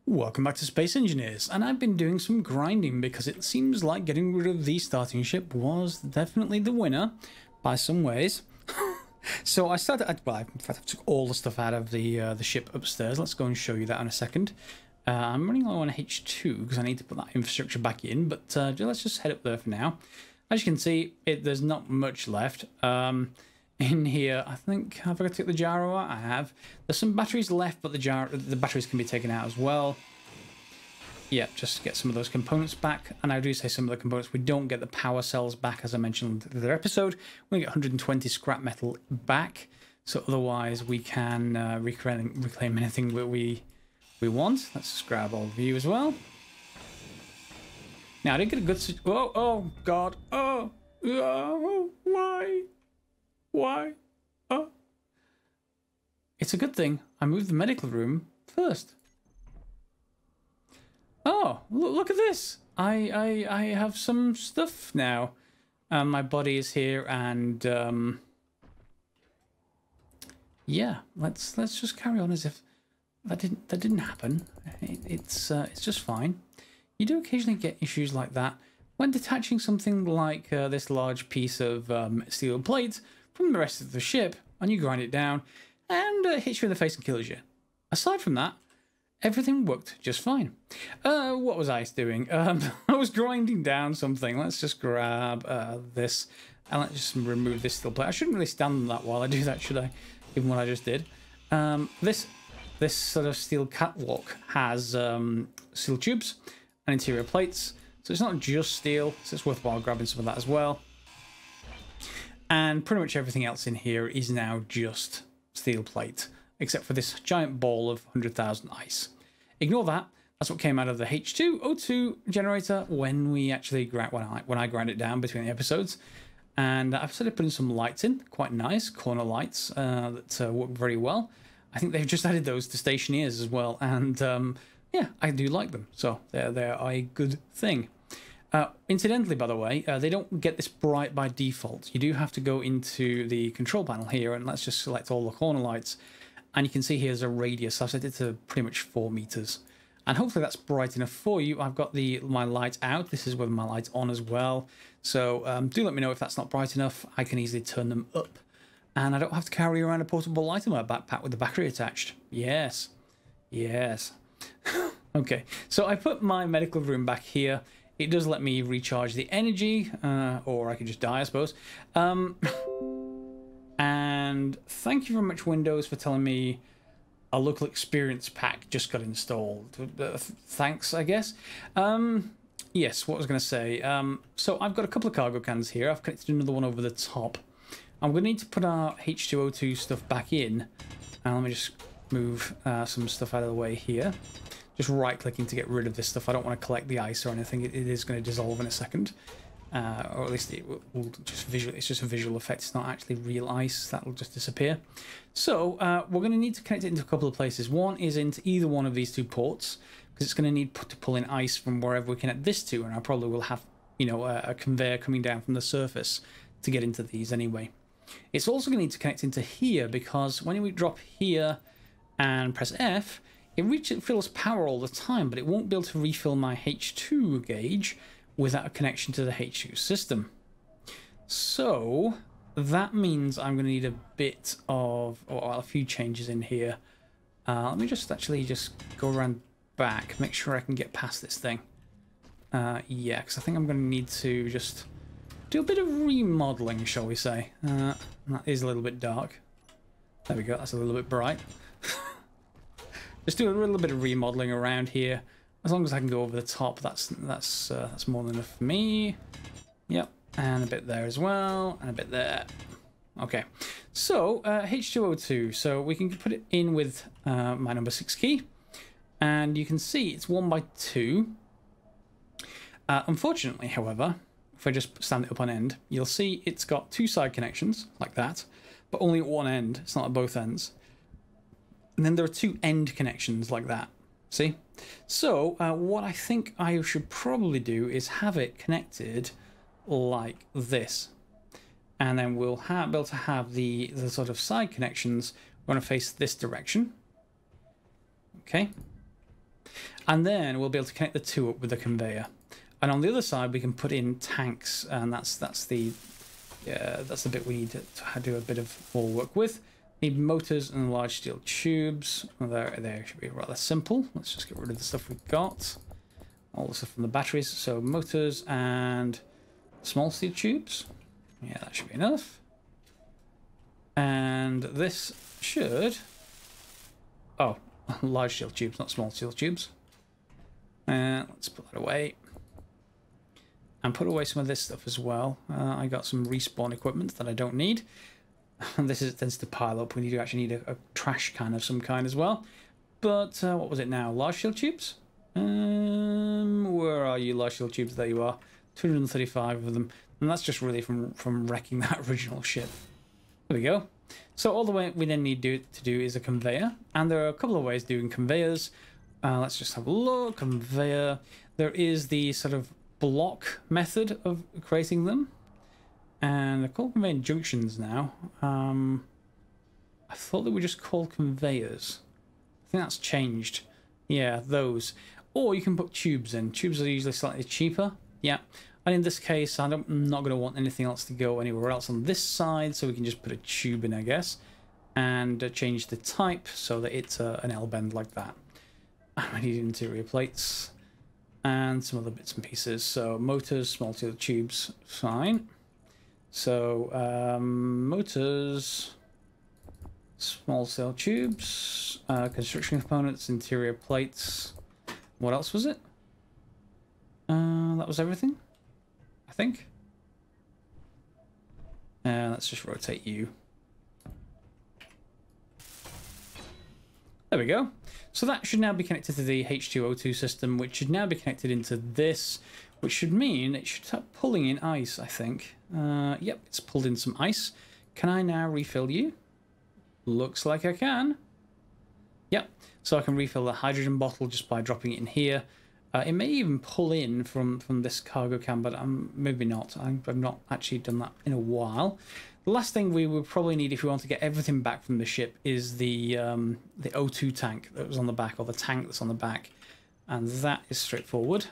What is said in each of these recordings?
Welcome back to Space Engineers, and I've been doing some grinding because it seems like getting rid of the starting ship was definitely the winner by some ways. So I started, well, in fact I took all the stuff out of the ship upstairs. Let's go and show you that in a second. I'm running low on H2 because I need to put that infrastructure back in, but let's just head up there for now. As you can see, there's not much left. In here, I think, have I got to take the gyro out? I have. There's some batteries left, but the batteries can be taken out as well. Yeah, just get some of those components back. And I do say some of the components, we don't get the power cells back, as I mentioned in the other episode. We get 120 scrap metal back. So otherwise, we can reclaim anything that we want. Let's just grab all of you as well. Now, I didn't get a good... Oh, God. Oh, why? Why? Oh. It's a good thing I moved the medical room first. Oh, look at this. I have some stuff now. My body is here and yeah, let's just carry on as if that didn't happen. It's just fine. You do occasionally get issues like that when detaching something like this large piece of steel plate from the rest of the ship, and you grind it down, and it hits you in the face and kills you. Aside from that, everything worked just fine. What was I doing? I was grinding down something. Let's just grab this, and let's just remove this steel plate. I shouldn't really stand on that while I do that, should I? Given what I just did. This sort of steel catwalk has steel tubes and interior plates, so it's not just steel, so it's worthwhile grabbing some of that as well. And pretty much everything else in here is now just steel plate, except for this giant ball of 100,000 ice. Ignore that. That's what came out of the H2O2 generator when we actually when I grind it down between the episodes. And I've started putting some lights in, quite nice corner lights that work very well. I think they've just added those to stationeers as well, and yeah, I do like them. So they're a good thing. Incidentally, by the way, they don't get this bright by default. You do have to go into the control panel here, and let's just select all the corner lights. And you can see here's a radius. I've set it to pretty much 4 meters. And hopefully that's bright enough for you. I've got my light out. This is with my lights on as well. So do let me know if that's not bright enough. I can easily turn them up. And I don't have to carry around a portable light in my backpack with the battery attached. Yes. Yes. Okay, so I put my medical room back here. It does let me recharge the energy, or I could just die, I suppose. And thank you very much, Windows, for telling me a local experience pack just got installed. Thanks, I guess. Yes, what I was going to say. So I've got a couple of cargo cans here. I've connected another one over the top. I'm going to need to put our H2O2 stuff back in. And let me just move some stuff out of the way here. Just right-clicking to get rid of this stuff. I don't want to collect the ice or anything. It is going to dissolve in a second. Or at least it will just visually. It's just a visual effect. It's not actually real ice. That will just disappear. So we're going to need to connect it into a couple of places. One is into either one of these 2 ports, because it's going to need to pull in ice from wherever we connect this to, and I probably will have, you know, a conveyor coming down from the surface to get into these anyway. It's also going to need to connect into here, because when we drop here and press F, it fills power all the time, but it won't be able to refill my H2 gauge without a connection to the H2 system. So that means I'm going to need a bit of, or a few changes in here. Let me just go around back, make sure I can get past this thing. Yeah, because I think I'm going to need to just do a bit of remodeling, shall we say. That is a little bit dark. There we go, that's a little bit bright. Just do a little bit of remodeling around here. As long as I can go over the top, that's more than enough for me. Yep, and a bit there as well, and a bit there. Okay, so H2O2. So we can put it in with my number 6 key, and you can see it's 1 by 2. Unfortunately, however, if I just stand it up on end, you'll see it's got 2 side connections like that, but only at one end. It's not at both ends. And then there are 2 end connections like that. See? So what I think I should probably do is have it connected like this. And then we'll be able to have the sort of side connections. We're going to face this direction. Okay. And then we'll be able to connect the two up with the conveyor. And on the other side, we can put in tanks, and that's the bit we need to do a bit of more work with. Need motors and large steel tubes. Well, they should be rather simple. Let's just get rid of the stuff we've got. All the stuff from the batteries. So motors and small steel tubes. Yeah, that should be enough. And this should... Oh, large steel tubes, not small steel tubes. Let's put that away. And put away some of this stuff as well. I got some respawn equipment that I don't need. This tends to pile up when you do actually need a trash can of some kind as well. But what was it now? Large steel tubes? Where are you, large steel tubes? There you are. 235 of them. And that's just really from wrecking that original ship. There we go. So all the way we then need to do is a conveyor. And there are a couple of ways of doing conveyors. Let's just have a look. Conveyor. There is the sort of block method of creating them. And they're called conveyor junctions now. I thought they were just called conveyors. I think that's changed. Yeah, those. Or you can put tubes in. Tubes are usually slightly cheaper. Yeah. And in this case, I'm not going to want anything else to go anywhere else on this side, so we can just put a tube in, I guess, and change the type so that it's an L-bend like that. I need interior plates and some other bits and pieces. So motors, small steel tubes, fine. So motors, small steel tubes, construction components, interior plates. What else was it? That was everything, I think. Let's just rotate you. There we go. So that should now be connected to the H2O2 system, which should now be connected into this, which should mean it should start pulling in ice, I think. Yep, it's pulled in some ice. Can I now refill you? Looks like I can. Yep, so I can refill the hydrogen bottle just by dropping it in here. It may even pull in from this cargo can, but maybe not. I've not actually done that in a while. The last thing we would probably need if we want to get everything back from the ship is the O2 tank that was on the back, or the tank that's on the back. And that is straightforward.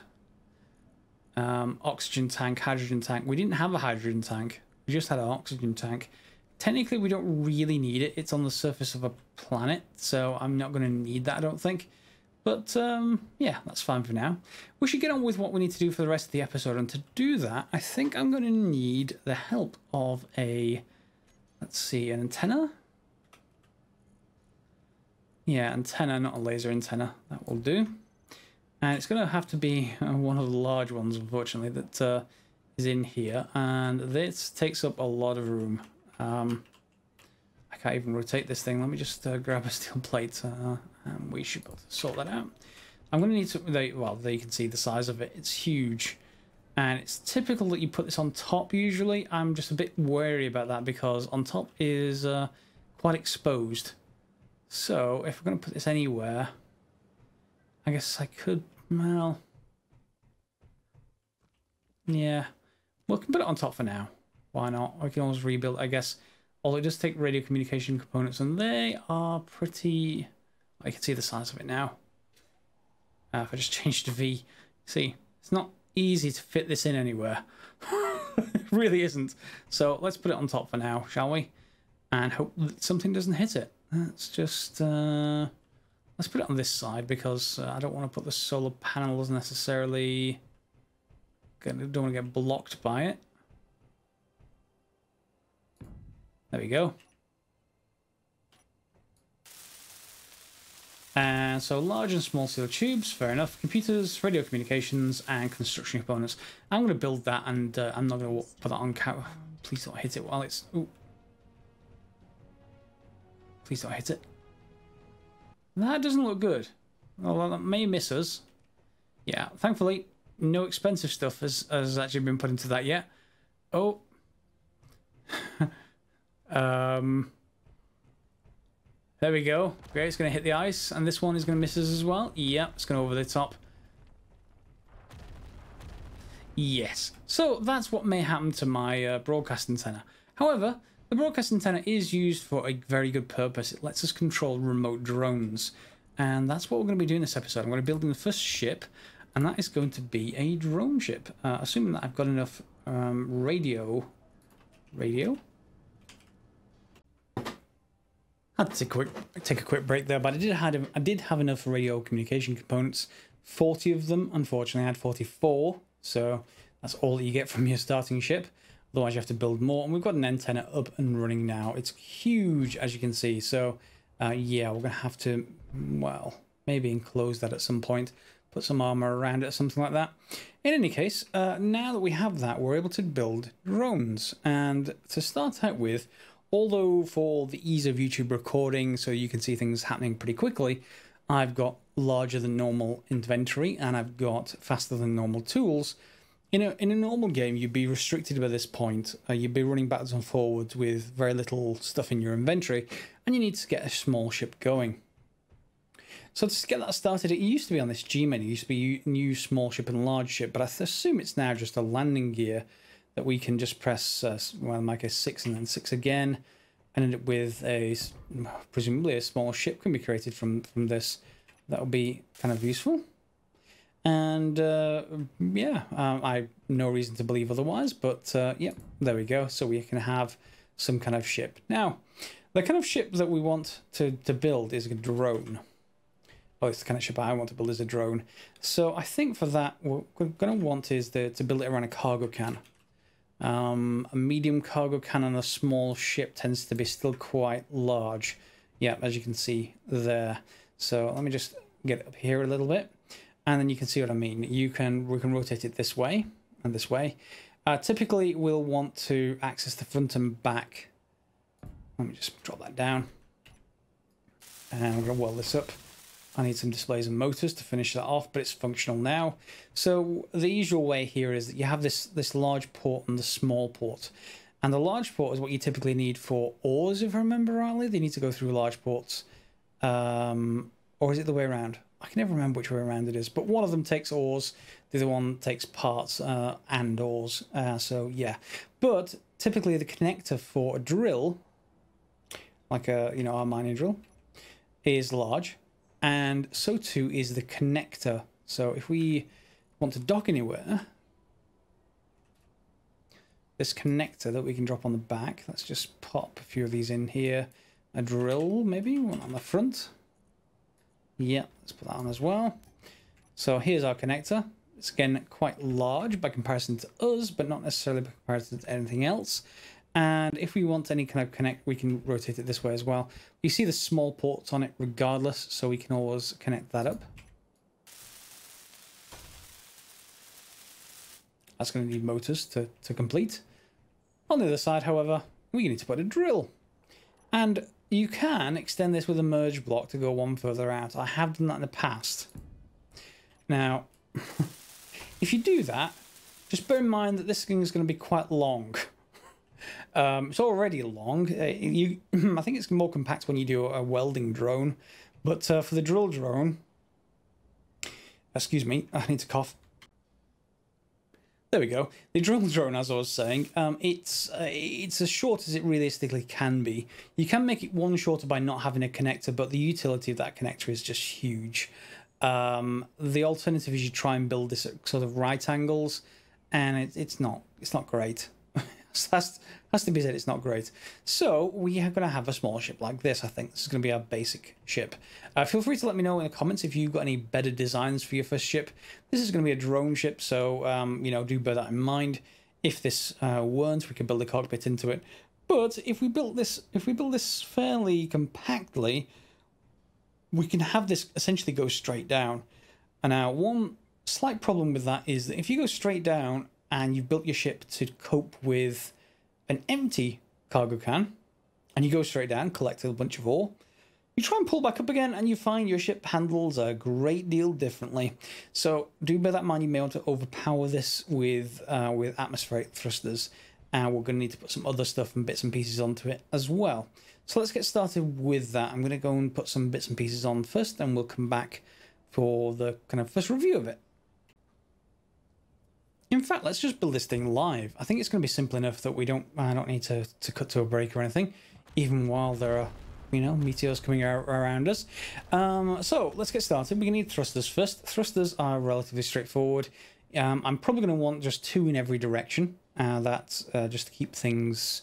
Oxygen tank, hydrogen tank. We didn't have a hydrogen tank. We just had an oxygen tank. Technically, we don't really need it. It's on the surface of a planet, so I'm not going to need that, I don't think. But, yeah, that's fine for now. We should get on with what we need to do for the rest of the episode. And to do that, I think I'm going to need the help of a... Let's see, an antenna? Yeah, antenna, not a laser antenna. That will do. And it's going to have to be one of the large ones, unfortunately, that is in here. And this takes up a lot of room. I can't even rotate this thing. Let me just grab a steel plate. And we should be able to sort that out. I'm going to need to... Well, there you can see the size of it. It's huge. And it's typical that you put this on top usually. I'm just a bit wary about that because on top is quite exposed. So if we're going to put this anywhere, I guess I could... Well... Yeah. We can put it on top for now. Why not? I can always rebuild, I guess. Although it does take radio communication components, and they are pretty... I can see the size of it now. If I just change to V. See, it's not easy to fit this in anywhere. It really isn't. So let's put it on top for now, shall we? And hope that something doesn't hit it. Let's just... let's put it on this side, because I don't want to put the solar panels necessarily... I don't want to get blocked by it. There we go. And so large and small steel tubes, fair enough. Computers, radio communications, and construction components. I'm going to build that, and I'm not going to put that on count. Please don't hit it while it's... Ooh. Please don't hit it. That doesn't look good. Well, that may miss us. Yeah, thankfully, no expensive stuff has actually been put into that yet. Oh. There we go. Great, it's going to hit the ice, and this one is going to miss us as well. Yep, it's going over the top. Yes. So that's what may happen to my broadcast antenna. However, the broadcast antenna is used for a very good purpose. It lets us control remote drones. And that's what we're going to be doing this episode. I'm going to be building the first ship, and that is going to be a drone ship. Assuming that I've got enough radio. I had to take a quick break there, but I did have enough radio communication components. 40 of them, unfortunately. I had 44, so that's all that you get from your starting ship. Otherwise, you have to build more. And we've got an antenna up and running now. It's huge, as you can see. So, yeah, we're going to have to, well, maybe enclose that at some point. Put some armor around it or something like that. In any case, now that we have that, we're able to build drones. And to start out with, although for the ease of YouTube recording, so you can see things happening pretty quickly, I've got larger than normal inventory and I've got faster than normal tools. In a normal game, you'd be restricted by this point. You'd be running backwards and forwards with very little stuff in your inventory, and you need to get a small ship going. So to get that started, it used to be on this G menu. It used to be new small ship and large ship, but I assume it's now just a landing gear that we can just press, well, in my case, 6 and then 6 again, and end up with presumably a small ship can be created from this. That would be kind of useful. And yeah, I have no reason to believe otherwise, but yeah, there we go. So we can have some kind of ship. Now, the kind of ship that we want to build is a drone. Well, it's the kind of ship I want to build is a drone. So I think for that, what we're going to want is to build it around a cargo can. A medium cargo can on a small ship tends to be still quite large. Yeah, as you can see there. So let me just get it up here a little bit. And then you can see what I mean. We can rotate it this way and this way. Typically, we'll want to access the front and back. Let me just drop that down. And we're going to weld this up. I need some displays and motors to finish that off, but it's functional now. So the usual way here is that you have this large port and the small port. And the large port is what you typically need for ores, if I remember rightly. They need to go through large ports. Or is it the way around? I can never remember which way around it is, but one of them takes ores, the other one takes parts and ores. So yeah, but typically the connector for a drill, like our mining drill, is large, and so too is the connector. So if we want to dock anywhere, this connector that we can drop on the back, let's just pop a few of these in here. A drill, maybe one on the front. Yeah, let's put that on as well. So here's our connector. It's again quite large by comparison to us, but not necessarily by comparison to anything else. And if we want any kind of connect, we can rotate it this way as well. You see the small ports on it regardless, so we can always connect that up. That's going to need motors to complete. On the other side, however, we need to put a drill. And you can extend this with a merge block to go one further out. I have done that in the past. Now, if you do that, just bear in mind that this thing is going to be quite long. It's already long. I think it's more compact when you do a welding drone. But for the drill drone... Excuse me, I need to cough. There we go. The drill drone, as I was saying, it's as short as it realistically can be. You can make it one shorter by not having a connector, but the utility of that connector is just huge. The alternative is you try and build this at sort of right angles, and it's not great. Has to be said, it's not great. So we are going to have a small ship like this. I think this is going to be our basic ship. Feel free to let me know in the comments if you've got any better designs for your first ship. This is going to be a drone ship, so do bear that in mind. If this weren't, we could build a cockpit into it. But if we build this fairly compactly, we can have this essentially go straight down. And now one slight problem with that is that if you go straight down and you've built your ship to cope with an empty cargo can, and you go straight down, collect a bunch of ore, you try and pull back up again, and you find your ship handles a great deal differently. So do bear that in mind. You may want to overpower this with atmospheric thrusters, and we're going to need to put some other stuff and bits and pieces onto it as well. So let's get started with that. I'm going to go and put some bits and pieces on first, and we'll come back for the kind of first review of it. In fact, let's just build this thing live. I think it's going to be simple enough that I don't need to cut to a break or anything, even while there are you know, meteors coming around us. So let's get started. We're going to need thrusters first. Thrusters are relatively straightforward. I'm probably going to want just 2 in every direction. That's just to keep things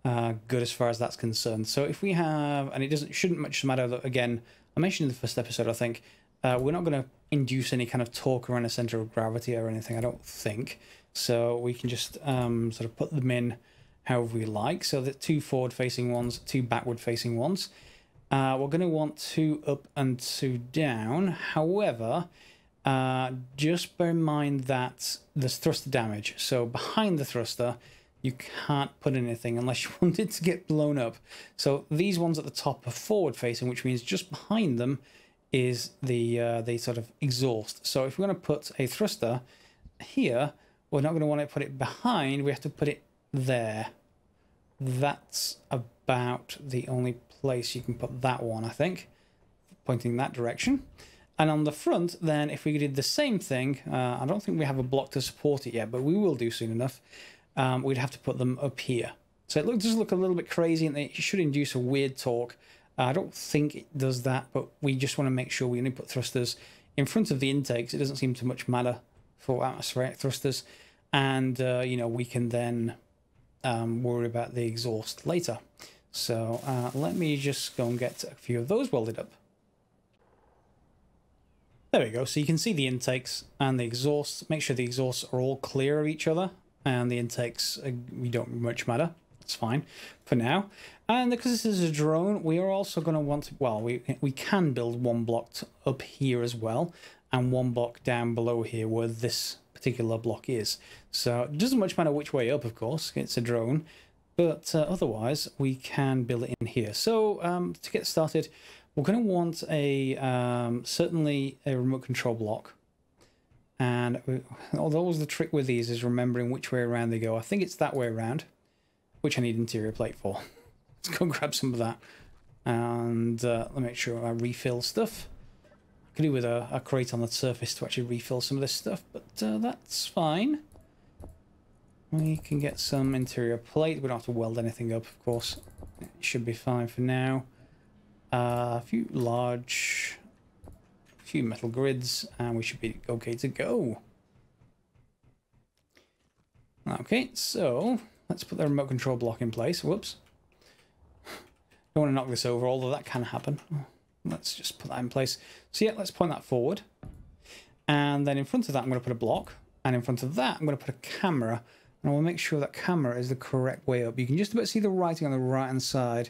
good as far as that's concerned. So if we have, and it shouldn't much matter that, again, I mentioned in the first episode, I think, we're not going to induce any kind of torque around a center of gravity or anything, I don't think. So we can just sort of put them in however we like. So the 2 forward-facing ones, 2 backward-facing ones. We're going to want 2 up and 2 down. However, just bear in mind that there's thruster damage. So behind the thruster, you can't put anything unless you want it to get blown up. So these ones at the top are forward-facing, which means just behind them is the sort of exhaust. So if we're going to put a thruster here, we're not going to want to put it behind. We have to put it there. That's about the only place you can put that one, I think, pointing that direction. And on the front, then, if we did the same thing, I don't think we have a block to support it yet, but we will do soon enough. We'd have to put them up here. So it does look a little bit crazy, and it should induce a weird torque. I don't think it does that, but we just want to make sure we only put thrusters in front of the intakes. It doesn't seem to much matter for atmospheric thrusters. And, you know, we can then worry about the exhaust later. So let me just go and get a few of those welded up. There we go. So you can see the intakes and the exhausts. Make sure the exhausts are all clear of each other. And the intakes, we don't much matter. It's fine for now. And because this is a drone, we are also going to want to, well, we can build 1 block up here as well, and 1 block down below here where this particular block is. So it doesn't much matter which way up, of course, it's a drone, but otherwise we can build it in here. So to get started, we're going to want a certainly a remote control block. And although the trick with these is remembering which way around they go. I think it's that way around, which I need interior plate for. Let's go grab some of that. And let me make sure I refill stuff. I could do with a crate on the surface to actually refill some of this stuff, but that's fine. We can get some interior plate. We don't have to weld anything up, of course. It should be fine for now. A few metal grids, and we should be okay to go. Okay, so let's put the remote control block in place. Whoops. Don't want to knock this over, although that can happen. Let's just put that in place. So yeah, let's point that forward. And then in front of that, I'm going to put a block. And in front of that, I'm going to put a camera. And I will make sure that camera is the correct way up. You can just about see the writing on the right-hand side.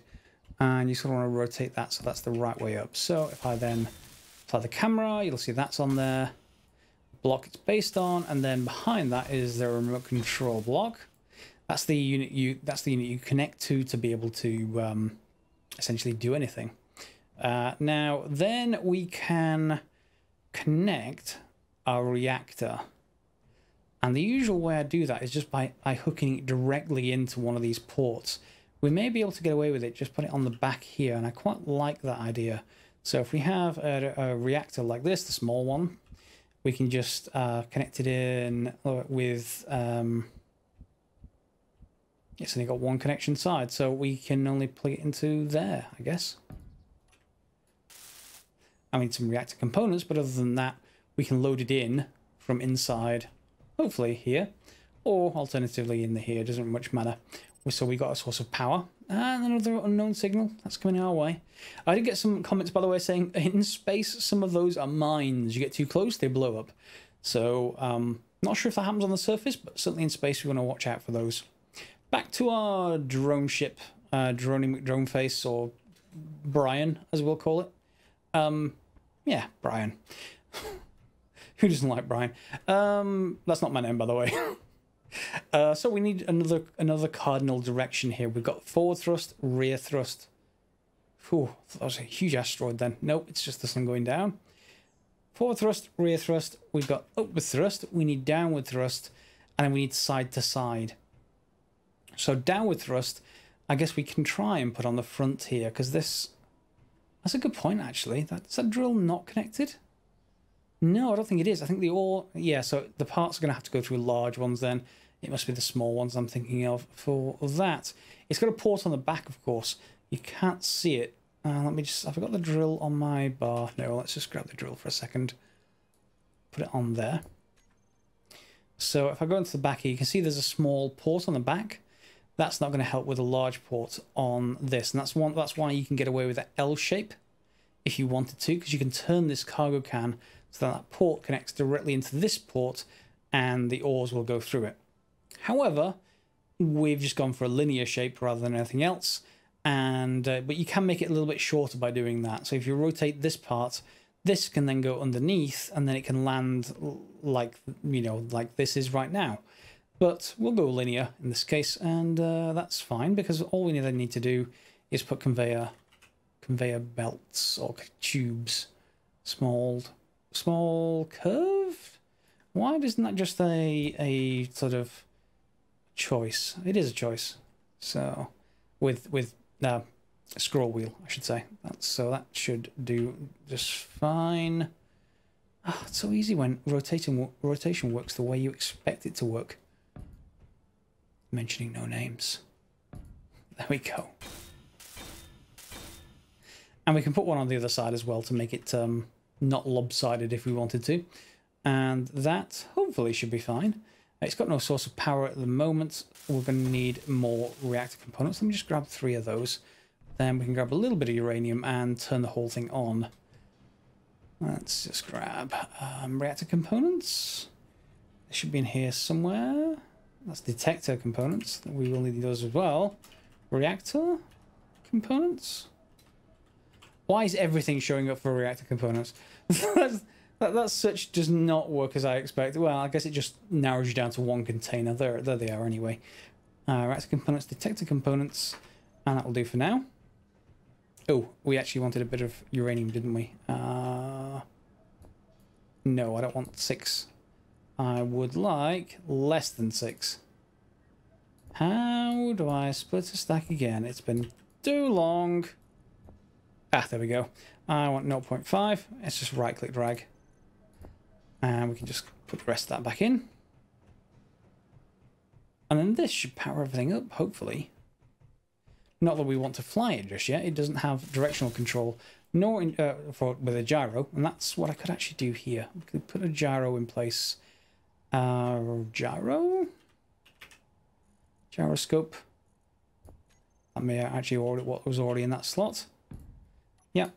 And you sort of want to rotate that so that's the right way up. So if I then apply the camera, you'll see that's on there. Block it's based on, and then behind that is the remote control block. That's the unit you connect to be able to essentially do anything. Now then we can connect our reactor, and the usual way I do that is just by hooking it directly into one of these ports. We may be able to get away with it, just put it on the back here, and I quite like that idea. So if we have a reactor like this, the small one, we can just connect it in with, it's only got 1 connection side, so we can only plug it into there, I guess. I mean, some reactor components, but other than that, we can load it in from inside, hopefully here, or alternatively in the here, doesn't much matter. So we got a source of power and another unknown signal that's coming our way. I did get some comments, by the way, saying in space some of those are mines. You get too close, they blow up. So not sure if that happens on the surface, but certainly in space we want to watch out for those. Back to our drone ship, drone face, or Bryan as we'll call it. Yeah, Bryan. Who doesn't like Bryan? That's not my name, by the way. So we need another cardinal direction here. We've got forward thrust, rear thrust. Whew, that was a huge asteroid then. Nope, it's just this one going down. Forward thrust, rear thrust. We've got upward thrust. We need downward thrust, and then we need side to side. So downward thrust, I guess we can try and put on the front here, because that's a good point actually. Is that drill not connected? No, I don't think it is. I think yeah, so the parts are going to have to go through large ones then. It must be the small ones I'm thinking of for that. It's got a port on the back, of course. You can't see it Let me just, have I got the drill on my bar? No, let's just grab the drill for a second. Put it on there. So if I go into the back here, you can see there's a small port on the back. That's not going to help with a large port on this. And that's why you can get away with that L shape if you wanted to, because you can turn this cargo can so that port connects directly into this port and the ores will go through it. However, we've just gone for a linear shape rather than anything else. And but you can make it a little bit shorter by doing that. So if you rotate this part, this can then go underneath and then it can land like, you know, like this is right now. But we'll go linear in this case, and that's fine, because all we need to do is put conveyor belts or tubes, small curved. Why isn't that just a sort of choice? It is a choice. So with a scroll wheel, I should say. So that should do just fine. Oh, it's so easy when rotation works the way you expect it to work. Mentioning no names. There we go. And we can put one on the other side as well to make it not lopsided if we wanted to. And that hopefully should be fine. It's got no source of power at the moment. We're going to need more reactor components. Let me just grab 3 of those. Then we can grab a little bit of uranium and turn the whole thing on. Let's just grab reactor components. They should be in here somewhere. That's detector components. We will need those as well. Reactor components. Why is everything showing up for reactor components? that search does not work as I expected. Well, I guess it just narrows you down to one container. There they are anyway. Reactor components, detector components, and that will do for now. Oh, we actually wanted a bit of uranium, didn't we? No, I don't want 6. I would like less than 6. How do I split a stack again? It's been too long. Ah, there we go. I want 0.5. Let's just right-click drag. And we can just put the rest of that back in. And then this should power everything up, hopefully. Not that we want to fly it just yet. It doesn't have directional control, nor with a gyro. And that's what I could actually do here. We could put a gyro in place. Gyroscope. That may actually order what was already in that slot. Yeah.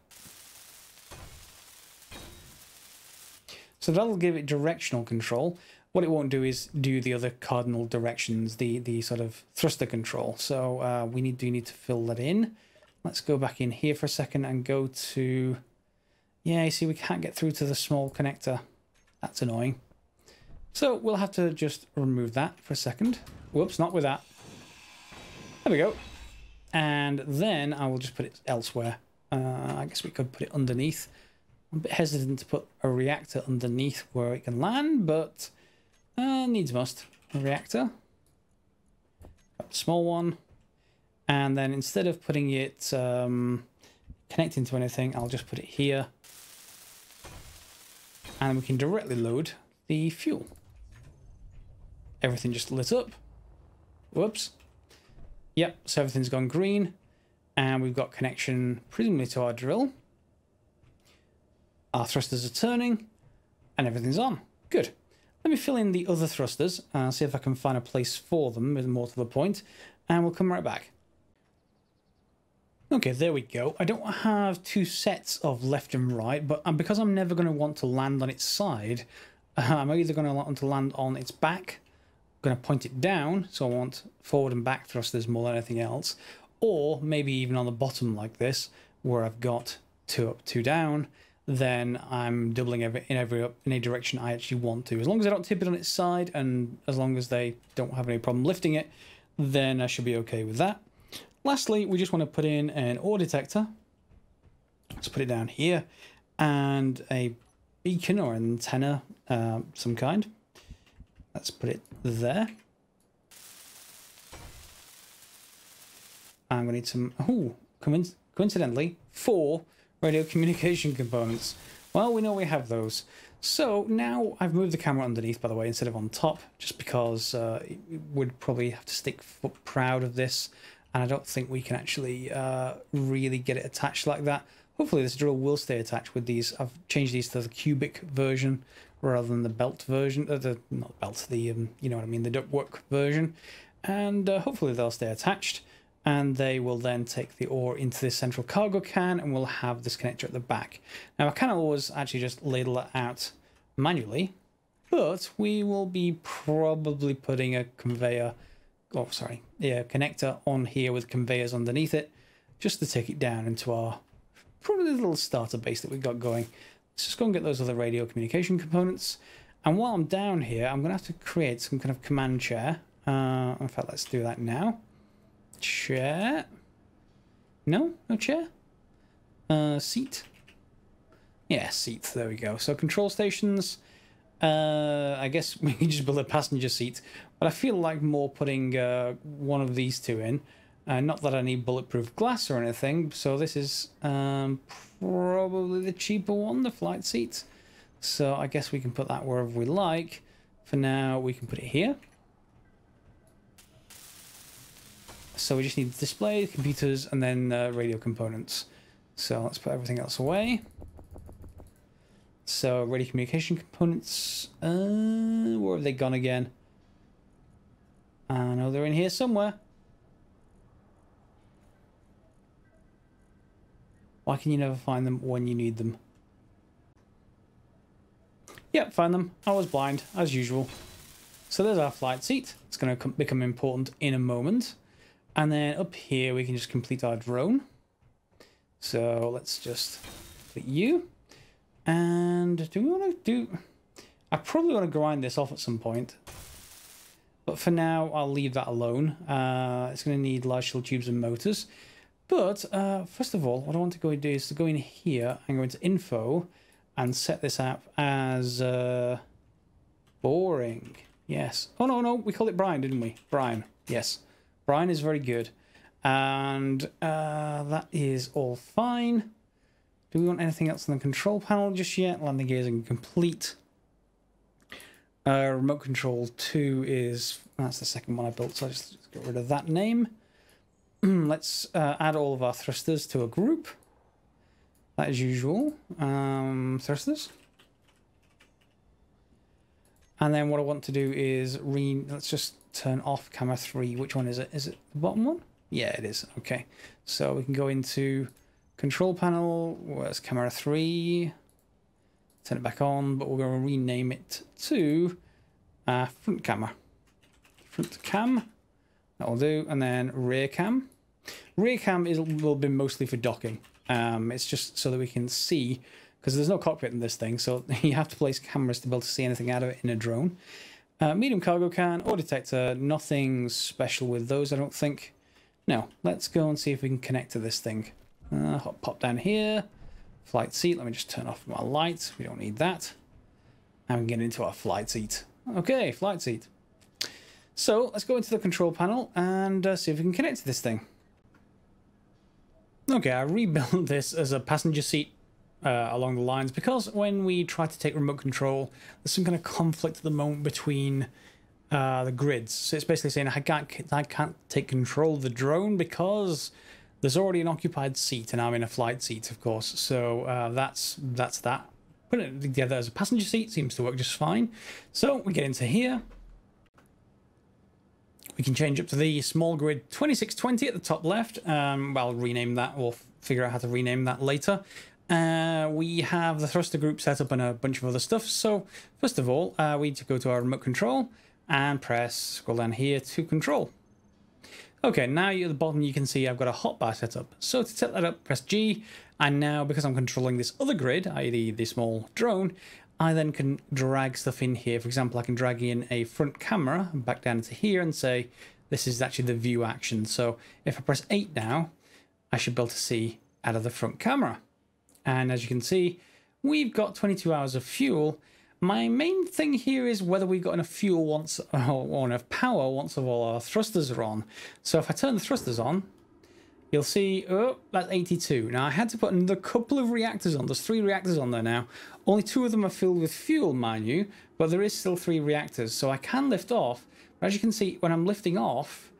So that'll give it directional control. What it won't do is do the other cardinal directions, the sort of thruster control. So we do need to fill that in. Let's go back in here for a second and go to... Yeah, you see, we can't get through to the small connector. That's annoying. So we'll have to just remove that for a second. Whoops, not with that. There we go. And then I will just put it elsewhere. I guess we could put it underneath. I'm a bit hesitant to put a reactor underneath where it can land, but needs must. A reactor. Got a small one. And then instead of putting it connecting to anything, I'll just put it here. And we can directly load the fuel. Everything just lit up. Whoops. Yep, so everything's gone green. And we've got connection presumably to our drill. Our thrusters are turning. And everything's on. Good. Let me fill in the other thrusters and see if I can find a place for them, more to the point. And we'll come right back. Okay, there we go. I don't have 2 sets of left and right, but because I'm never going to want to land on its side, I'm either going to want to land on its back. I'm going to point it down, so I want forward and back thrusters more than anything else, or maybe even on the bottom like this, where I've got 2 up, 2 down. Then I'm doubling in any direction I actually want to. As long as I don't tip it on its side, and as long as they don't have any problem lifting it, then I should be okay with that. Lastly, we just want to put in an ore detector. Let's put it down here, and a beacon or an antenna, some kind. Let's put it there. And we need some, coincidentally, 4 radio communication components. Well, we know we have those. So now I've moved the camera underneath, by the way, instead of on top, just because it would probably have to stick proud of this and I don't think we can actually really get it attached like that. Hopefully this drill will stay attached with these. I've changed these to the cubic version rather than the belt version, not belt, the you know what I mean, the ductwork version, and hopefully they'll stay attached, and they will then take the ore into this central cargo can, and we'll have this connector at the back. Now I can always actually just ladle that out manually, but we will be probably putting a conveyor, connector on here with conveyors underneath it, just to take it down into our probably little starter base that we've got going. Let's just go and get those other radio communication components. And while I'm down here, I'm going to have to create some kind of command chair. In fact, let's do that now. Chair. No chair. Seat. Yeah, seat. There we go. So control stations. I guess we can just build a passenger seat. But I feel like more putting one of these two in. Not that I need bulletproof glass or anything, so this is probably the cheaper one, the flight seat. So I guess we can put that wherever we like. For now, we can put it here. So we just need the display, computers, and then radio components. So let's put everything else away. So radio communication components, where have they gone again? I know they're in here somewhere. Why can you never find them when you need them? Yep, find them. I was blind, as usual. So there's our flight seat. It's going to become important in a moment. And then up here, we can just complete our drone. So let's just put you. And do we want to do... I probably want to grind this off at some point. But for now, I'll leave that alone. It's going to need large steel tubes and motors. But first of all, what I want to go and do is to go in here and go into info and set this up as boring. Yes. Oh, no, we called it Bryan, didn't we? Bryan. Yes. Bryan is very good. And that is all fine. Do we want anything else on the control panel just yet? Landing gears are complete. Remote control 2 is... That's the second one I built, so I'll just get rid of that name. Let's add all of our thrusters to a group. That is usual. Thrusters. And then what I want to do is let's just turn off camera 3. Which one is it? Is it the bottom one? Yeah, it is. Okay. So we can go into control panel. Where's camera 3? Turn it back on, but we're going to rename it to front camera. Front cam. That'll do. And then rear cam. Rear cam will be mostly for docking. It's just so that we can see, because there's no cockpit in this thing, so you have to place cameras to be able to see anything out of it in a drone. Medium cargo can, ore detector, nothing special with those, I don't think. No, let's go and see if we can connect to this thing. Pop down here. Flight seat, let me just turn off my light. We don't need that. And we can get into our flight seat. Okay, flight seat. So let's go into the control panel and see if we can connect to this thing. Okay, I rebuilt this as a passenger seat along the lines because when we try to take remote control, there's some kind of conflict at the moment between the grids. So it's basically saying I can't take control of the drone because there's already an occupied seat and I'm in a flight seat, of course. So that's that. Putting it together as a passenger seat seems to work just fine. So we get into here. We can change up to the small grid 2620 at the top left. I'll rename that. We'll figure out how to rename that later. We have the thruster group set up and a bunch of other stuff. So first of all, we need to go to our remote control and scroll down here to control. Okay, now at the bottom you can see I've got a hotbar set up. So to set that up, press G. And now because I'm controlling this other grid, i.e. the small drone, I then can drag stuff in here. For example, I can drag in a front camera and back down into here and say, this is actually the view action. So if I press 8 now, I should be able to see out of the front camera. And as you can see, we've got 22 hours of fuel. My main thing here is whether we've got enough fuel or enough power once all our thrusters are on. So if I turn the thrusters on, you'll see, oh, that's 82. Now, I had to put another couple of reactors on. There's 3 reactors on there now. Only 2 of them are filled with fuel, mind you, but there is still 3 reactors, so I can lift off. But as you can see, when I'm lifting off,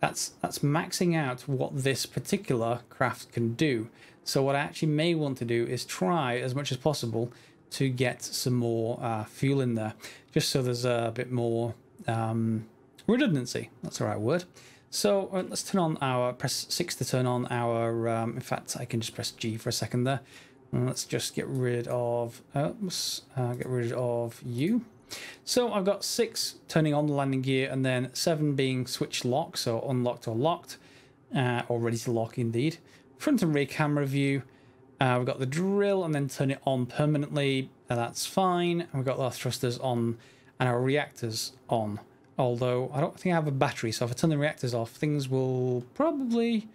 that's maxing out what this particular craft can do. So what I actually may want to do is try as much as possible to get some more fuel in there, just so there's a bit more redundancy. That's the right word. So let's turn on our, press 6 to turn on our, in fact, I can just press G for a second there. And let's just get rid of, you. So I've got 6 turning on the landing gear, and then 7 being switch lock, so unlocked or locked, or ready to lock indeed. Front and rear camera view. We've got the drill, and then turn it on permanently. That's fine. And we've got our thrusters on and our reactors on. Although I don't think I have a battery, so if I turn the reactors off, things will probably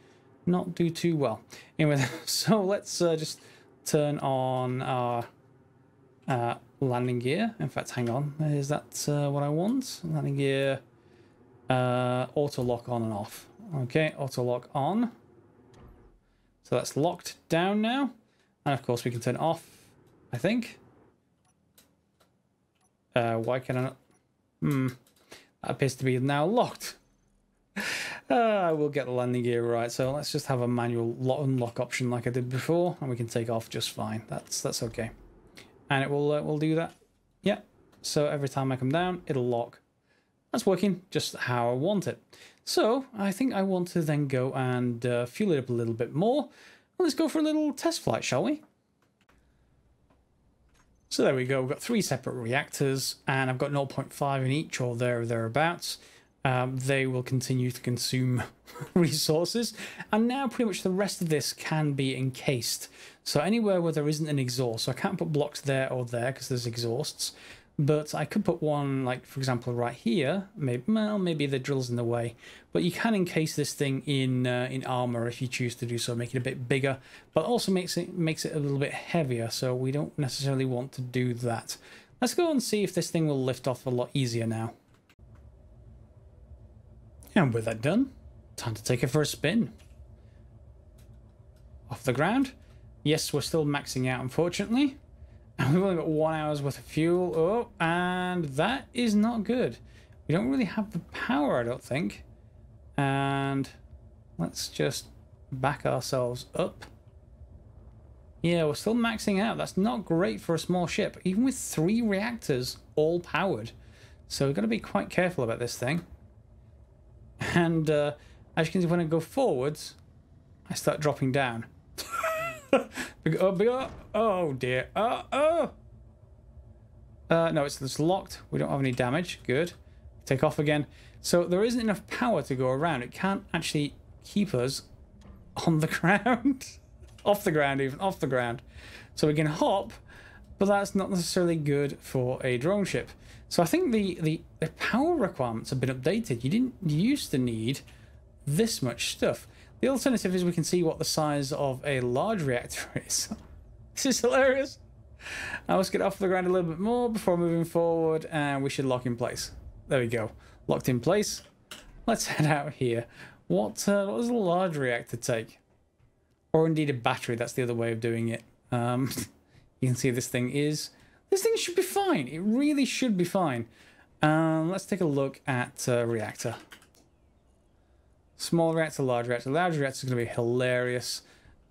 not do too well. Anyway, so let's just turn on our landing gear. In fact, hang on. Is that what I want? Landing gear, auto lock on and off. Okay, auto lock on. So that's locked down now. And of course we can turn it off, I think. Why can I not? That appears to be now locked. I will get the landing gear right. So let's just have a manual unlock option like I did before, and we can take off just fine. That's okay. And it will do that. Yeah. So every time I come down, it'll lock. That's working just how I want it. So I think I want to then go and fuel it up a little bit more. Let's go for a little test flight, shall we? So there we go. We've got 3 separate reactors, and I've got 0.5 in each, or there or thereabouts. They will continue to consume resources, and now pretty much the rest of this can be encased. So anywhere where there isn't an exhaust, so I can't put blocks there or there because there's exhausts, but I could put one, like for example right here. Maybe the drill's in the way, but you can encase this thing in armor if you choose to do so, make it a bit bigger, but also makes it a little bit heavier. So we don't necessarily want to do that. Let's go and see if this thing will lift off a lot easier now. And with that done, time to take it for a spin. Off the ground. Yes, we're still maxing out, unfortunately. And we've only got 1 hour's worth of fuel. Oh, and that is not good. We don't really have the power, I don't think. And let's just back ourselves up. Yeah, we're still maxing out. That's not great for a small ship, even with 3 reactors all powered. So we've got to be quite careful about this thing. And as you can see, when I go forwards, I start dropping down. Oh dear. No, it's locked. We don't have any damage. Good. Take off again. So there isn't enough power to go around. It can't actually keep us on the ground. Off the ground, even. Off the ground. So we can hop, but that's not necessarily good for a drone ship. So I think the power requirements have been updated. You used to need this much stuff. The alternative is we can see what the size of a large reactor is. This is hilarious. Now let's get off the ground a little bit more before moving forward, and we should lock in place. There we go. Locked in place. Let's head out here. What does a large reactor take? Or indeed a battery, that's the other way of doing it. You can see this thing should be fine. It really should be fine. Let's take a look at reactor. Small reactor, large reactor. Large reactor is going to be hilarious.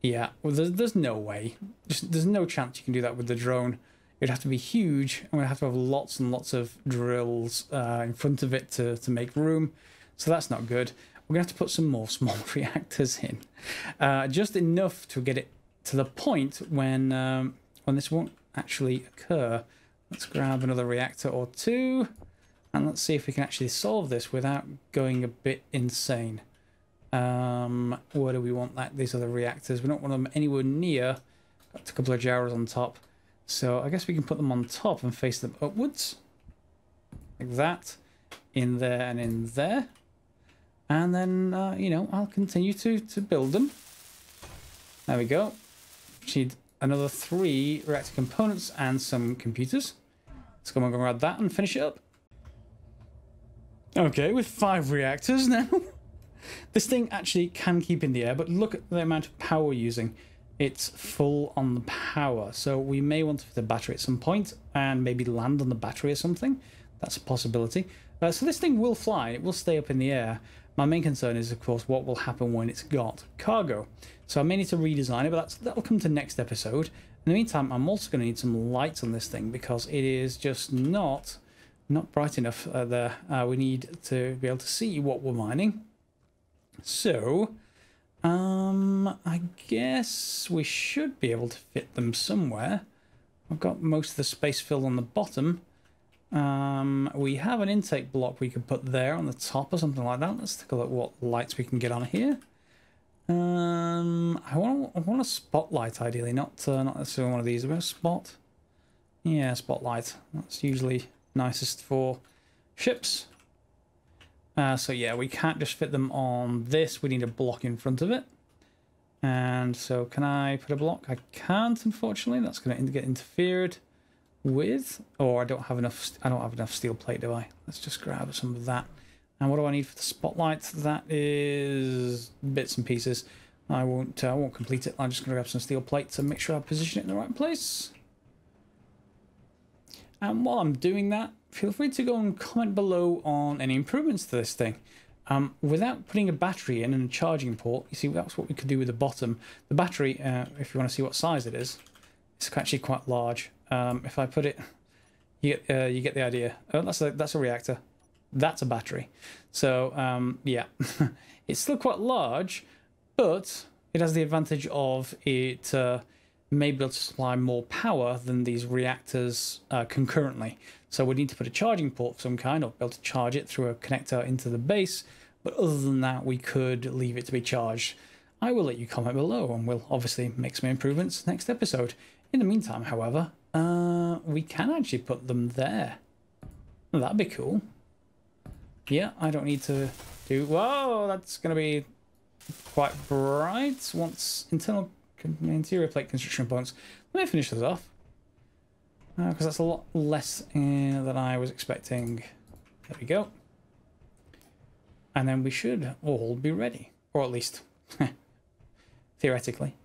Yeah, well, there's no way. There's no chance you can do that with the drone. It'd have to be huge, and we'd have to have lots and lots of drills in front of it to make room. So that's not good. We're going to have to put some more small reactors in. Just enough to get it to the point when this won't actually occur. Let's grab another reactor or 2, and let's see if we can actually solve this without going a bit insane. Where do we want these other reactors? We don't want them anywhere near. Got a couple of gyros on top. So I guess we can put them on top and face them upwards. Like that. In there and in there. And then, you know, I'll continue to build them. There we go. Need another 3 reactor components and some computers. Let's go and grab that and finish it up. Okay, with 5 reactors now. This thing actually can keep in the air, but look at the amount of power we're using. it's full on the power. So we may want to fit a battery at some point and maybe land on the battery or something. That's a possibility. So this thing will fly. It will stay up in the air. My main concern is, of course, what will happen when it's got cargo. So I may need to redesign it, but that'll come to next episode. In the meantime, I'm also going to need some lights on this thing because it is just not bright enough there. We need to be able to see what we're mining. So I guess we should be able to fit them somewhere. I've got most of the space filled on the bottom. We have an intake block we could put there on the top or something like that. Let's take a look at what lights we can get on here. I want a spotlight ideally, not necessarily one of these. A spot. Yeah, spotlight. That's usually nicest for ships. So yeah, we can't just fit them on this. We need a block in front of it. And so can I put a block? I can't, unfortunately. That's going to get interfered with. Or I don't have enough steel plate, do I? Let's just grab some of that. And what do I need for the spotlight? That is bits and pieces. I won't complete it. I'm just going to grab some steel plate to make sure I position it in the right place. And while I'm doing that, feel free to go and comment below on any improvements to this thing. Without putting a battery in and a charging port, you see, that's what we could do with the bottom. The battery, if you want to see what size it is, it's actually quite large. If I put it, you get the idea. Oh, that's a reactor. That's a battery. So yeah, it's still quite large, but it has the advantage of it may be able to supply more power than these reactors concurrently. So we need to put a charging port of some kind, or be able to charge it through a connector into the base. But other than that, we could leave it to be charged. I will let you comment below, and we'll obviously make some improvements next episode. In the meantime, however, we can actually put them there. That'd be cool. Yeah, I don't need to do... Whoa, that's going to be quite bright. Once interior plate construction components. Let me finish those off. Because that's a lot less than I was expecting. There we go. And then we should all be ready. Or at least, theoretically.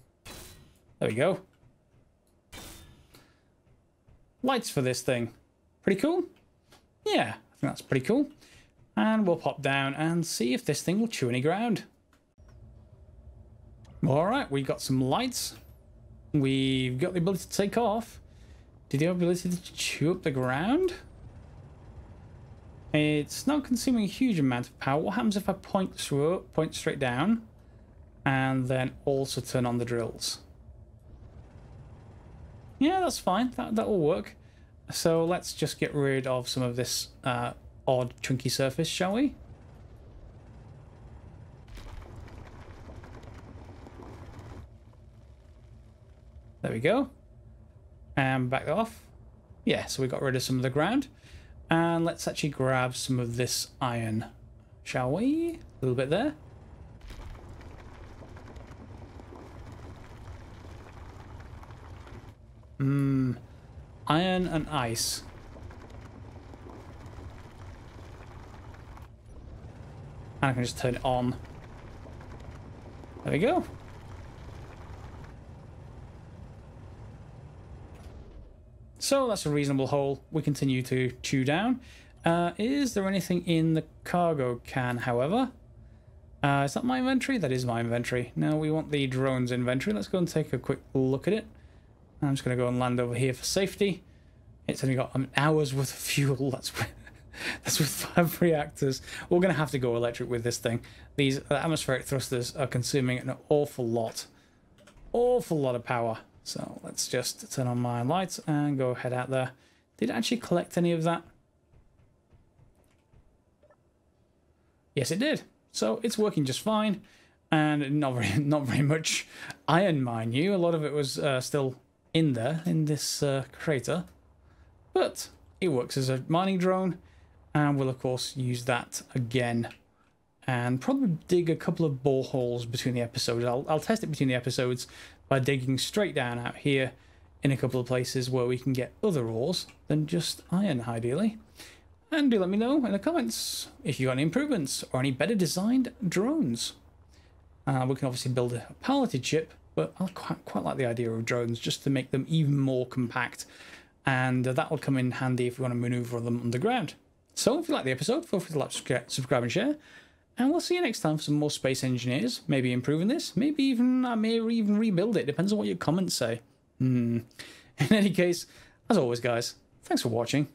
There we go. Lights for this thing. Pretty cool? Yeah, I think that's pretty cool. And we'll pop down and see if this thing will chew any ground. Alright, we got some lights. We've got the ability to take off. Did you have the ability to chew up the ground? It's not consuming a huge amount of power. What happens if I point straight down, and then also turn on the drills? Yeah, that's fine. That will work. So let's just get rid of some of this odd chunky surface, shall we? There we go. And back off. Yeah, so we got rid of some of the ground. And let's actually grab some of this iron, shall we? A little bit there. Iron and ice. And I can just turn it on. There we go. So that's a reasonable hole. We continue to chew down. Is there anything in the cargo can, however? Is that my inventory? That is my inventory. Now we want the drone's inventory. Let's go and take a quick look at it. I'm just going to go and land over here for safety. It's only got an hour's worth of fuel. That's with 5 reactors. We're going to have to go electric with this thing. These atmospheric thrusters are consuming an awful lot of power. So let's just turn on my lights and go head out there. Did it actually collect any of that? Yes, it did. So it's working just fine, and not very much iron, mind you. A lot of it was still in there in this crater, but it works as a mining drone, and we'll of course use that again, and probably dig a couple of boreholes between the episodes. I'll test it between the episodes by digging straight down out here in a couple of places where we can get other ores than just iron, ideally. And do let me know in the comments if you got any improvements or any better designed drones. We can obviously build a piloted ship but I quite like the idea of drones just to make them even more compact, and that will come in handy if we want to maneuver them underground. So if you like the episode, feel free to like, subscribe and share, and we'll see you next time for some more Space Engineers, maybe improving this, maybe even I may even rebuild it, depends on what your comments say. In any case, as always guys, thanks for watching.